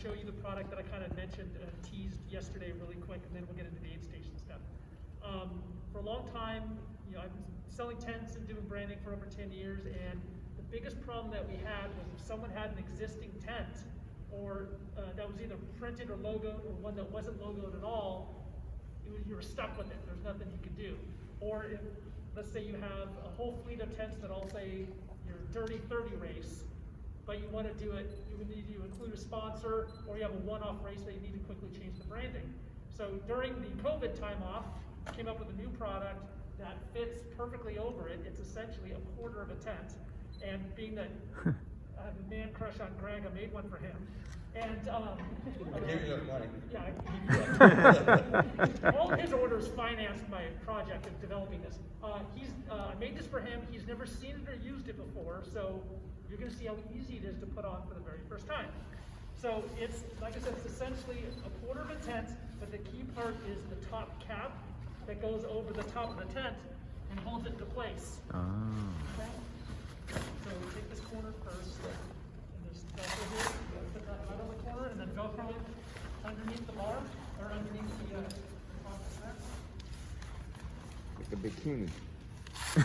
show you the product that I kind of mentioned, teased yesterday really quick, and then we'll get into the aid station stuff. For a long time, I've been selling tents and doing branding for over 10 years, and the biggest problem that we had was if someone had an existing tent, or that was either printed or logoed, or one that wasn't logoed at all, you were stuck with it. There's nothing you could do. Or if, let's say you have a whole fleet of tents that all say your Dirty 30 race, but you want to do it, you would need to include a sponsor, or you have a one-off race that you need to quickly change the branding. So during the COVID time off, I came up with a new product that fits perfectly over it. It's essentially a quarter of a tent. And being that I have a man crush on Greg, I made one for him. And I gave you enough money. Yeah, all of his orders financed my project of developing this. I made this for him. He's never seen it or used it before, so you're going to see how easy it is to put on for the very first time. So it's, like I said, it's essentially a quarter of a tent, but the key part is the top cap that goes over the top of the tent and holds it into place. Okay? So take this corner first, and there's Velcro here. Put that right on the corner, and then Velcro it underneath the bar, or underneath the Like a bikini. So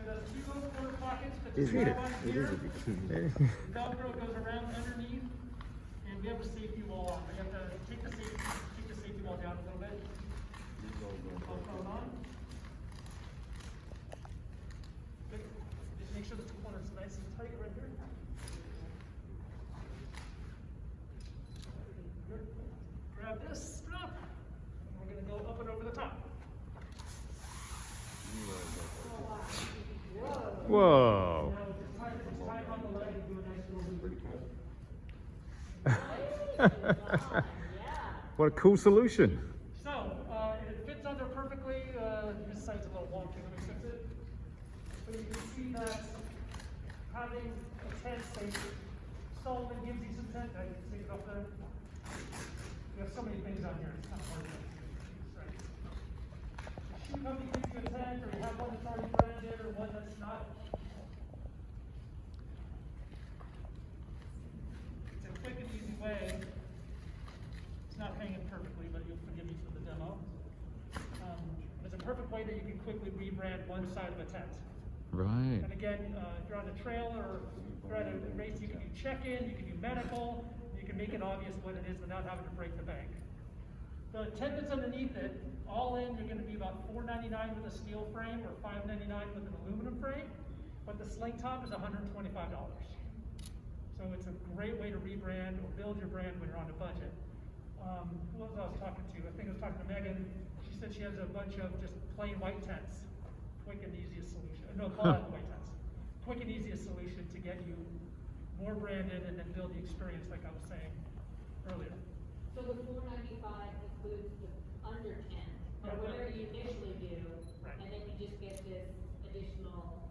there's two little corner pockets that just grab on It here. is a bikini. Velcro goes around underneath, and we have a safety wall on. We have to take the safety wall down a little bit. Velcro it on. Good. Just make sure the corner's nice and tight right here. Good. Grab this strap, and we're going to go up and over the top. Whoa. Now, just tie it on the leg and do a nice little loop. What a cool solution. So, it fits under perfectly. This side's a little wonky, let me fix it. So you can see that having a tent, say, Solomon gives you some tent, I can see it up there. We have so many things on here, it's kind of hard to choose, right? The shoe company gives you a tent, or you have one that's already branded, or one that's not. It's a quick and easy way. It's not hanging perfectly, but you'll forgive me for the demo. It's a perfect way that you can quickly rebrand one side of a tent. Right. And again, if you're on a trail or if you're at a race, you can do check-in, you can do medical, you can make it obvious what it is without having to break the bank. The tent that's underneath it, all in, you're going to be about $4.99 with a steel frame or $5.99 with an aluminum frame, but the sling top is $125. So it's a great way to rebrand or build your brand when you're on a budget. Who else I was talking to? I think I was talking to Megan. She said she has a bunch of just plain white tents. Quick and easiest solution. No, call that white tents. Quick and easiest solution to get you more branded and then build the experience like I was saying earlier. So the $4.95 includes the under tent, or Yeah, whatever you initially do, Right. and then you just get this additional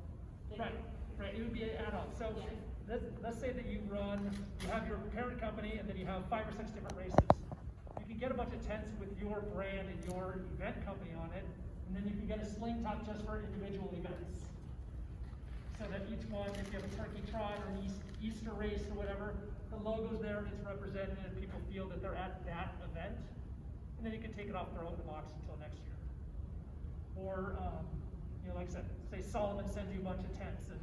thing. Right, right. It would be an add-on. So Yeah. let's say that you have your parent company, and then you have 5 or 6 different races. You can get a bunch of tents with your brand and your event company on it, and then you can get a sling top just for individual events. So that each one, if you have a turkey trot or an Easter race or whatever, the logo's there and it's represented, and people feel that they're at that event. And then you can take it off, throw it in the box until next year. Or, like I said, say Solomon sends you a bunch of tents and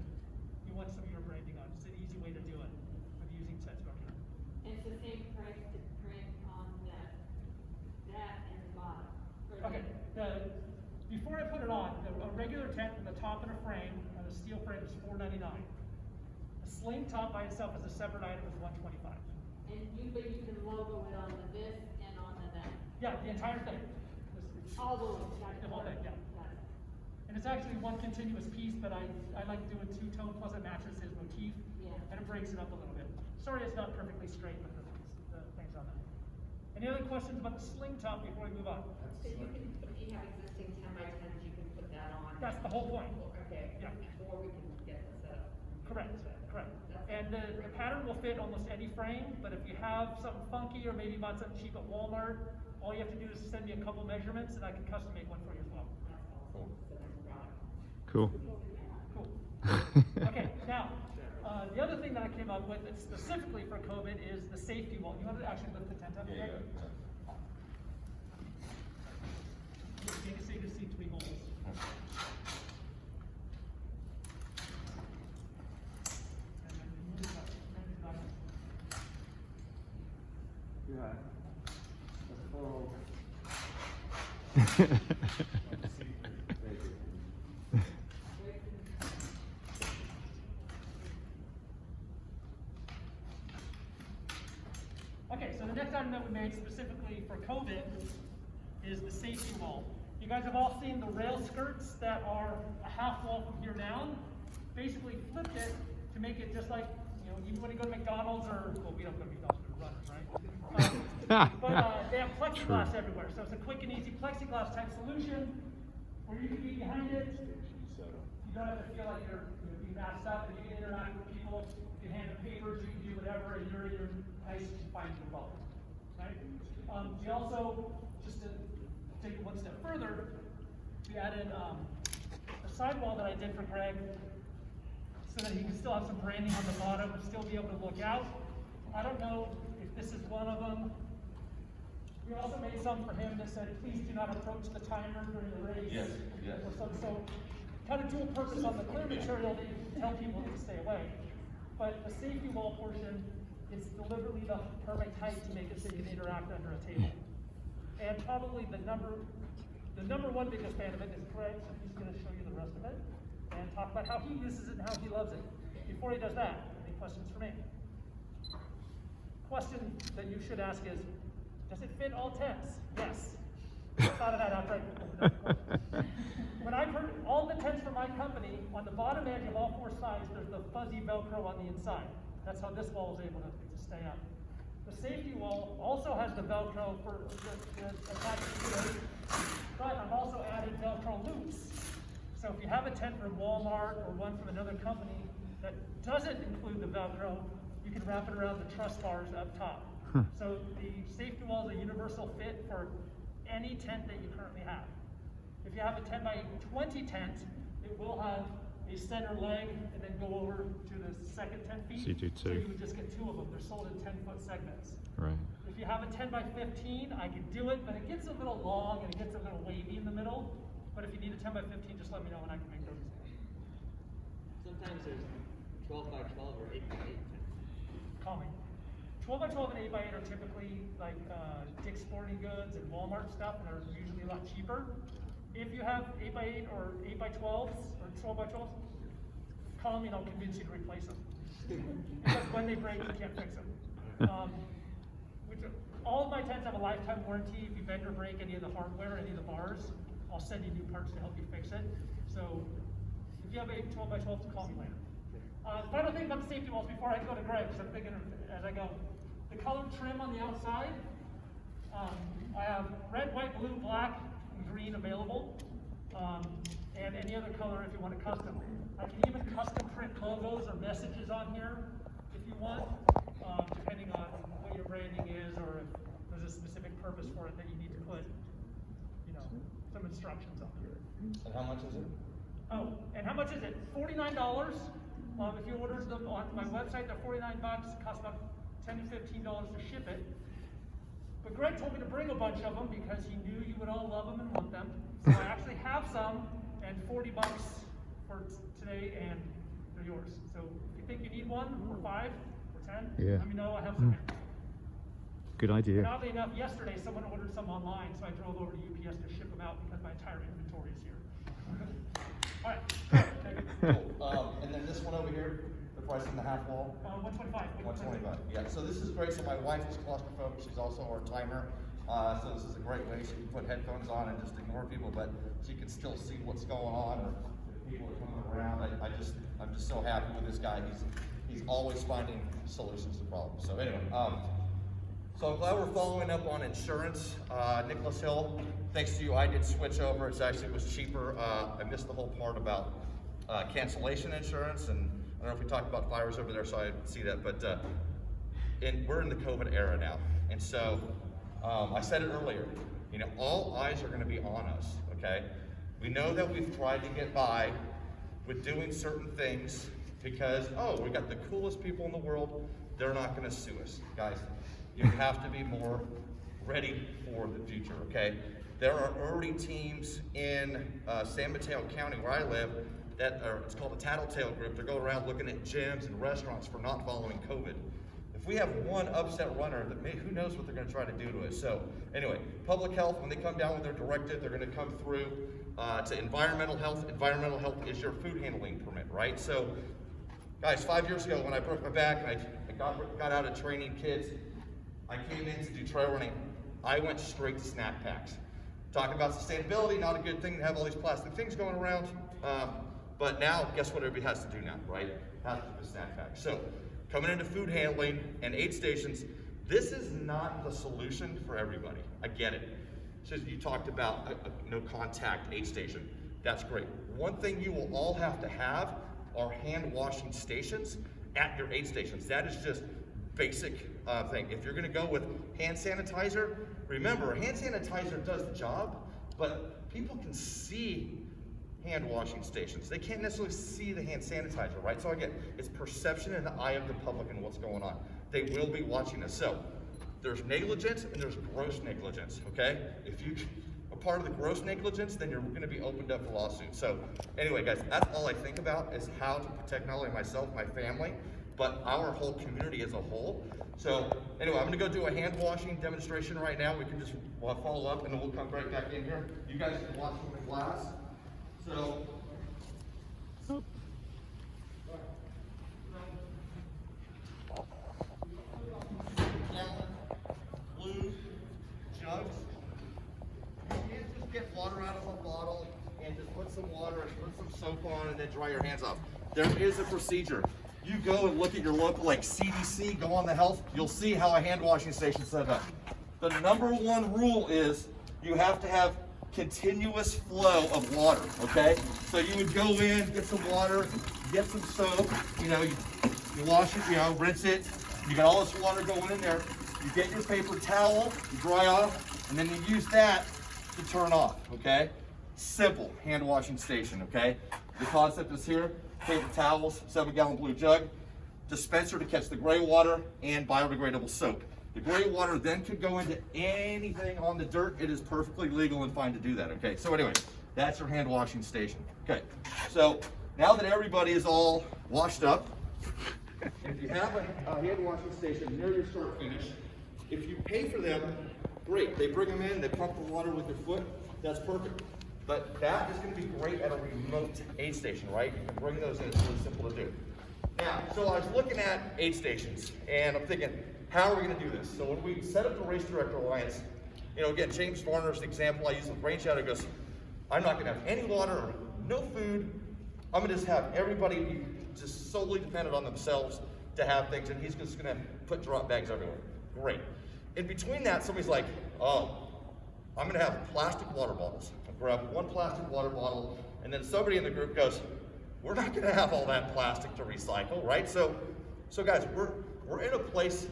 you want some of your branding on. It's an easy way to do it with using tents right here. And it's the same price to print on that and the bottom. Or Okay, before I put it on, a regular tent with a top and a frame, and a steel frame is $4.99. A sling top by itself as a separate item is $125. but you can logo it on the this and on the that. Yeah, the entire thing. All the ones, got it. The whole thing, yeah. Got it. And it's actually one continuous piece, but I like doing two-tone plus it matches his motif, Yeah. and it breaks it up a little bit. Sorry it's not perfectly straight, but the things on that. Any other questions about the sling top before we move on? So you can, if you have existing 10 by 10s, you can put that on. That's the whole point. Okay. Yeah. Or we can get the setup. Correct, correct. And the pattern will fit almost any frame, but if you have something funky or maybe you bought something cheap at Walmart, all you have to do is send me a couple measurements and I can custom make one for you as well. Cool. Cool. Okay, now, The other thing that I came up with that's specifically for COVID is the safety wall. You want to actually lift the tent up? Yeah, Greg? You can see 3 holes. And then you move it up, bend it up. Yeah. That's 4 holes. Okay, so the next item that we made specifically for COVID is the safety wall. You guys have all seen the rail skirts that are a half wall from here down. Basically flipped it to make it just like, you know, even when you go to McDonald's or, well, we don't go to McDonald's, we're runners, right? But they have plexiglass everywhere, so it's a quick and easy plexiglass type solution where you can be behind it. You don't have to feel like you're being masked up, and you can interact with people. You can hand them papers, you can do whatever, and you're in your nice confined bubble, right? We also, just to take it one step further, we added a sidewall that I did for Greg so that he can still have some branding on the bottom and still be able to look out. I don't know if this is one of them. We also made some for him that said, please do not approach the timer during the race. Yes, yes. Or some, so kind of dual purpose on the clear material that you can tell people to stay away. But the safety wall portion is deliberately the perfect height to make it so you can interact under a table. And probably the number one biggest fan of it is Greg, so he's going to show you the rest of it and talk about how he uses it and how he loves it. Before he does that, any questions for me? Question that you should ask is, does it fit all tents? Yes. I thought of that after I opened up the question. When I heard all the tents for my company, on the bottom edge of all 4 sides, there's the fuzzy Velcro on the inside. That's how this wall was able to stay up. The safety wall also has the Velcro for attached to it, but I've also added Velcro loops. So if you have a tent from Walmart or one from another company that doesn't include the Velcro, you can wrap it around the truss bars up top. So the safety wall is a universal fit for any tent that you currently have. If you have a 10 by 20 tent, it will have a center leg and then go over to the second 10 feet. So you do So 2. you would just get 2 of them. They're sold in 10-foot segments. Right. If you have a 10 by 15, I could do it, but it gets a little long and it gets a little wavy in the middle. But if you need a 10 by 15, just let me know and I can make those. Sometimes there's 12 by 12 or 8 by 8. Call me. 12 by 12 and 8 by 8 are typically like Dick's Sporting Goods and Walmart stuff, and they're usually a lot cheaper. If you have 8 by 8 or 8 by 12s or 12 by 12s, call me and I'll convince you to replace them. Because when they break, you can't fix them. All of my tents have a lifetime warranty. If you bend or break any of the hardware, any of the bars, I'll send you new parts to help you fix it. So if you have a 12 by 12, call me later. Final thing about the safety walls before I go to Greg, because I'm thinking as I go. The colored trim on the outside, I have red, white, blue, black, and green available. And any other color if you want to custom. I can even custom print logos or messages on here if you want, depending on what your branding is or if there's a specific purpose for it that you need to put, you know, some instructions on here. And how much is it? Oh, and how much is it? $49. If you order them on my website, they're $49. It costs about $10 to $15 to ship it. But Greg told me to bring a bunch of them because he knew you would all love them and want them. So I actually have some, and $40 for today, and they're yours. So if you think you need 1 or 5 or 10, Yeah. let me know. I have some. Good And idea. oddly enough, yesterday someone ordered some online, so I drove over to UPS to ship them out because my entire inventory is here. All right. Cool. And then this one over here, the price in the half wall. 125. 125. Yeah, so this is great. So my wife is claustrophobic. She's also our timer. So this is a great way. She can put headphones on and just ignore people, but she can still see what's going on or if people are coming around. I'm just so happy with this guy. He's always finding solutions to problems. So anyway, so I'm glad we're following up on insurance. Nicholas Hill, thanks to you, I did switch over. It actually was cheaper. I missed the whole part about cancellation insurance, and I don't know if we talked about fires over there, so I didn't see that, but we're in the COVID era now. And so I said it earlier, you know, all eyes are gonna be on us, okay? We know that we've tried to get by with doing certain things because, oh, we got the coolest people in the world, they're not gonna sue us. Guys, you have to be more ready for the future, okay? There are already teams in San Mateo County, where I live, that are, it's called the Tattletale Group. They go around looking at gyms and restaurants for not following COVID. If we have one upset runner, that who knows what they're gonna try to do to us. So anyway, public health, when they come down with their directive, they're gonna come through to environmental health. Environmental health is your food handling permit, right? So guys, 5 years ago when I broke my back and I got out of training kids, I came in to do trail running. I went straight to snack packs. Talking about sustainability, not a good thing to have all these plastic things going around. But now, guess what everybody has to do now, right? Has to do the snack pack. So, coming into food handling and aid stations, this is not the solution for everybody. I get it. So you talked about a no contact aid station. That's great. One thing you will all have to have are hand washing stations at your aid stations. That is just basic thing. If you're gonna go with hand sanitizer, remember, hand sanitizer does the job, but people can see hand washing stations. They can't necessarily see the hand sanitizer, right? So again, it's perception in the eye of the public and what's going on. They will be watching us. So there's negligence and there's gross negligence, okay? If you are part of the gross negligence, then you're gonna be opened up for lawsuits. So anyway, guys, that's all I think about is how to protect not only myself, my family, but our whole community as a whole. So anyway, I'm gonna go do a hand washing demonstration right now. We can just follow up and then we'll come right back in here. You guys can watch from the glass. So, blue jugs. You can't just get water out of a bottle and just put some water and put some soap on and then dry your hands off. There is a procedure. You go and look at your local, like CDC, go on the health, you'll see how a hand washing station is set up. The number one rule is you have to have continuous flow of water, okay? So you would go in, get some water, get some soap, you wash it, rinse it, you got all this water going in there, you get your paper towel, you dry off, and then you use that to turn off, okay? Simple hand washing station, okay? The concept is here, paper towels, 7-gallon blue jug, dispenser to catch the gray water, and biodegradable soap. The gray water then could go into anything on the dirt. It is perfectly legal and fine to do that, okay? So anyway, that's your hand washing station. Okay, so now that everybody is all washed up, if you have a hand washing station near your start finish, if you pay for them, great. They bring them in, they pump the water with their foot, that's perfect. But that is gonna be great at a remote aid station, right? You can bring those in, it's really simple to do. Now, so I was looking at aid stations and I'm thinking, how are we going to do this? So when we set up the Race Director Alliance, again, James Varner's example I use with Rain Shadow goes, I'm not going to have any water or no food. I'm going to just have everybody be just solely dependent on themselves to have things, and he's just going to put drop bags everywhere. Great. In between that, somebody's like, oh, I'm going to have plastic water bottles. I'll grab one plastic water bottle, and then somebody in the group goes, we're not going to have all that plastic to recycle, right? So guys, we're in a place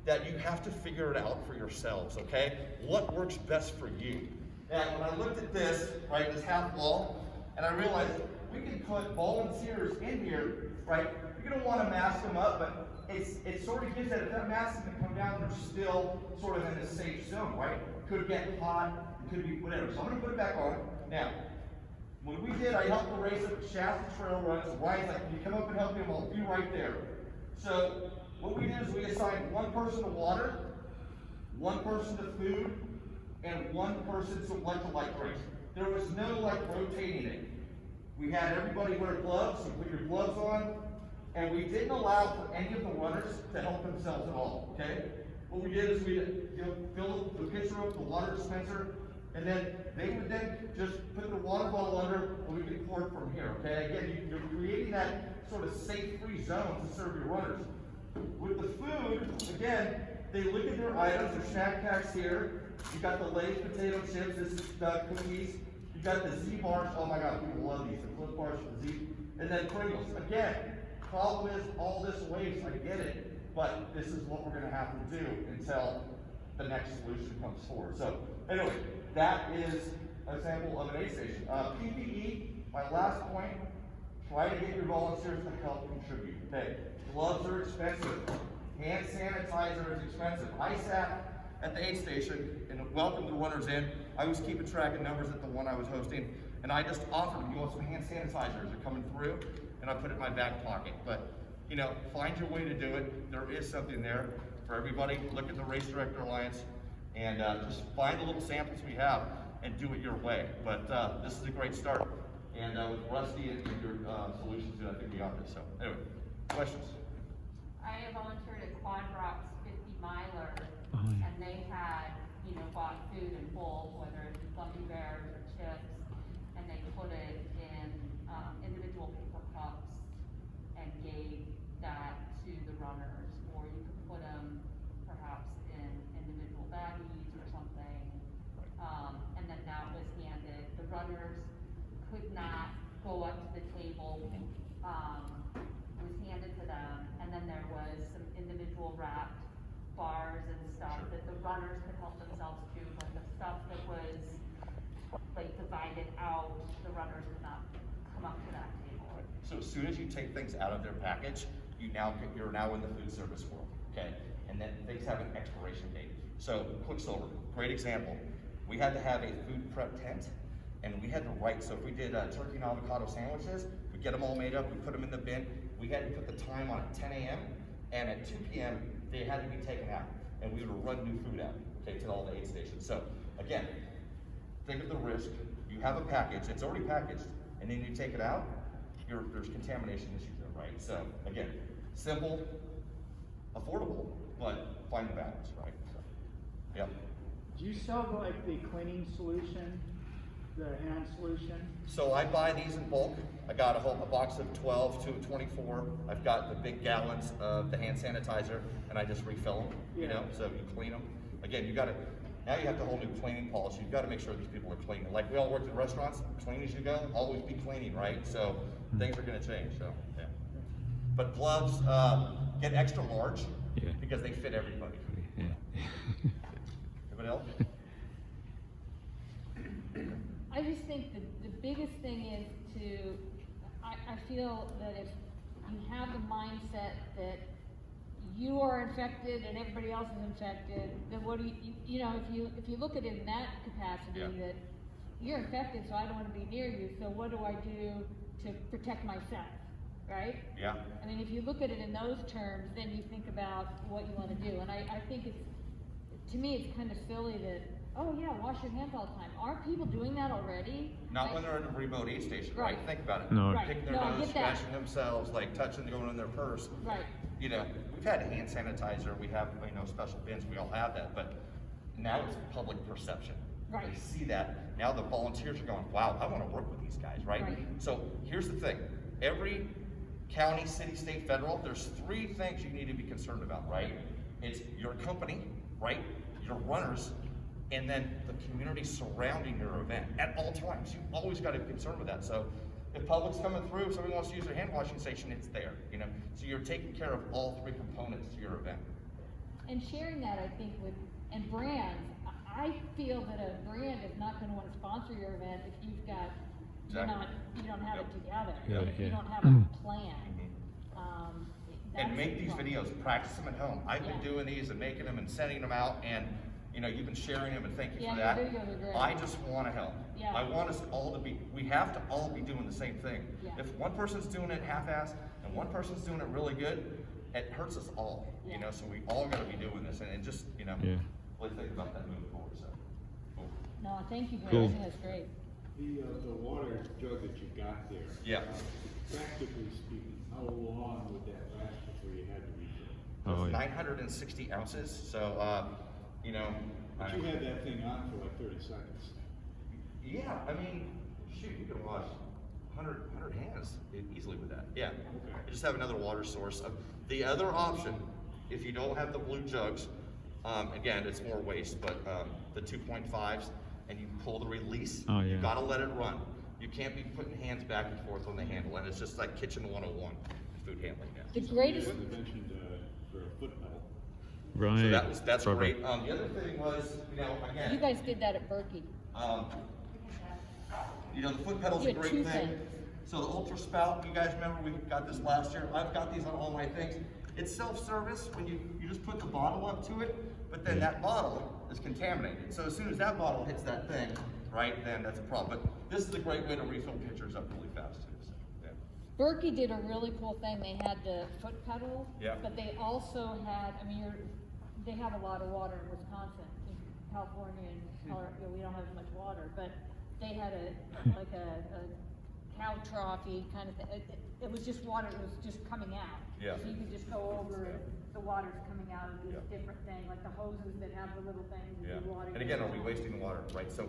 that you have to figure it out for yourselves, okay? What works best for you? And when I looked at this, right, this half wall, and I realized we can put volunteers in here, right? You're gonna wanna mask them up, but it sort of gives that, if that mask is gonna come down, they're still sort of in a safe zone, right? Could get hot, it could be whatever. So I'm gonna put it back on. Now, when we did, I helped the race up Shasta Trail Runs. Ryan's like, can you come up and help me? I'll be right there. So, what we did is we assigned one person to water, one person to food, and one person to electrolyte drinks. There was no rotating it. We had everybody wear gloves, you put your gloves on, and we didn't allow for any of the runners to help themselves at all, okay? What we did is we fill the pitcher up, the water dispenser, and then they would then just put the water bottle under, and we could pour it from here, okay? Again, you're creating that sort of safe, free zone to serve your runners. With the food, again, they look at their items, their snack packs here. You got the Lay's potato chips, this is the cookies. You got the Z bars, oh my God, people love these, the flip bars, the Z. And then Pringles. Again, problem is all this waste, I get it, but this is what we're gonna have to do until the next solution comes forward. So anyway, that is an example of an aid station. PPE, my last point, Try to get your volunteers to help contribute. Okay, gloves are expensive. Hand sanitizer is expensive. I sat at the aid station and welcomed the runners in. I was keeping track of numbers at the one I was hosting, and I just offered them, you want some hand sanitizers? They're coming through, and I put it in my back pocket. But, you know, find your way to do it. There is something there for everybody. Look at the Race Director Alliance, and just find the little samples we have and do it your way. But this is a great start. And with Rusty and your solutions, I think we got this. So, anyway, questions? I volunteered at Quad Rock's 50 miler, Oh, yeah. and they had, you know, bought food in bulk, whether it's gummy bears or chips, and they put it in individual paper cups and gave that to the runners, or you could put them perhaps in individual baggies or something, and then that was handed. The runners could not go up to the table. It was handed to them, and then there was some individual wrapped bars and stuff that the runners could help themselves to, but the stuff that was like divided out, the runners could not come up to that table. So as soon as you take things out of their package, you're now in the food service world, okay? And then things have an expiration date. So Quicksilver, great example. We had to have a food prep tent, and we had to write, so if we did turkey and avocado sandwiches, we get them all made up, we put them in the bin, we had to put the time on at 10 a.m., and at 2 p.m., they had to be taken out, and we would run new food out, okay, to all the aid stations. So, again, think of the risk. You have a package, it's already packaged, and then you take it out, there's contamination issues there, right? So, again, simple, affordable, but find the balance, right? So, yep. Do you sell like the cleaning solution, the hand solution? So I buy these in bulk. I got a box of 12 to 24. I've got the big gallons of the hand sanitizer, and I just refill them, you know, so you clean them. Again, now you have the whole new cleaning policy. You've got to make sure these people are clean. Like we all work in restaurants, clean as you go, always be cleaning, right? So things are going to change, so, yeah. But gloves, get extra large, Yeah. because they fit everybody. Yeah. Anybody else? I just think the biggest thing is I feel that if you have the mindset that you are infected and everybody else is infected, then what do you know, if you look at it in that capacity, Yeah. that you're infected, so I don't want to be near you, so what do I do to protect myself, right? Yeah. I mean, if you look at it in those terms, then you think about what you want to do. And I think to me, it's kind of silly that, oh yeah, wash your hands all the time. Aren't people doing that already? Not when they're at a remote aid station, right? Right. Think about it. No. Right. Picking their No, I nose, get that. scratching themselves, like touching, going in their purse. Right. You know, we've had hand sanitizer, we have, you know, special bins, we all have that, but now it's public perception. Right. They see that, now the volunteers are going, wow, I wanna work with these guys, right? Right. So here's the thing, every county, city, state, federal, there's 3 things you need to be concerned about, right? It's your company, right? Your runners, and then the community surrounding your event at all times. You've always got to be concerned with that. So if public's coming through, if somebody wants to use their hand washing station, it's there, you know? So you're taking care of all 3 components to your event. And sharing that, I think, and brands, I feel that a brand is not gonna wanna sponsor your event if you've got, Exactly. you don't have it Yep. together. Yeah, If you yeah. don't have a plan. And that's make the these problem. videos, practice them at home. I've been Yeah. doing these and making them and sending them out, and you know, you've been sharing them, and thank you Yeah, for your that. videos are great. I just want to help. Yeah. I want us all to we have to all be doing the same thing. Yeah. If one person's doing it half-assed and one person's doing it really good, it hurts us all. Yeah. You know, so we all got to be doing this, and just, you know, Yeah. really think about that moving forward. So, cool. No, thank you, Brad, Cool. I think that's great. The water jug that you got there. Yeah. Practically speaking, how long would that last before you had to refill? Oh, yeah. 960 ounces. So, you know. But you had that thing on for like 30 seconds. Yeah, I mean, shoot, you could wash 100 hands easily with that. Yeah. Okay. You just have another water source. The other option, if you don't have the blue jugs, again, it's more waste, but the 2.5s, and you pull the release, Oh, yeah. you gotta let it run. You can't be putting hands back and forth on the handle, and it's just like kitchen 101 in food handling now. The greatest, You mentioned for a foot pedal. Right. So that's Proper. great. The other thing was, you know, again. you guys did that at Berkey. You know, the foot pedal's a You had great two thing. things. So the Ultra Spout, you guys remember we got this last year? I've got these on all my things. It's self-service when you just put the bottle up to it, but then that bottle is contaminated. So as soon as that bottle hits that thing, right, then that's a problem. But this is a great way to refill pitchers up really fast too. So, yeah. Berkey did a really cool thing. They had the foot pedal, Yeah. but they also had, I mean, they have a lot of water in Wisconsin. In California and Colorado, we don't have as much water, but they had like a cow trophy kind of thing. It was just water, it was just coming out. Yeah. So you could just go over it, the water's coming out of this Yeah. different thing, like the hoses that have the little things and Yeah. the water. And again, are goes we out. wasting water, right? So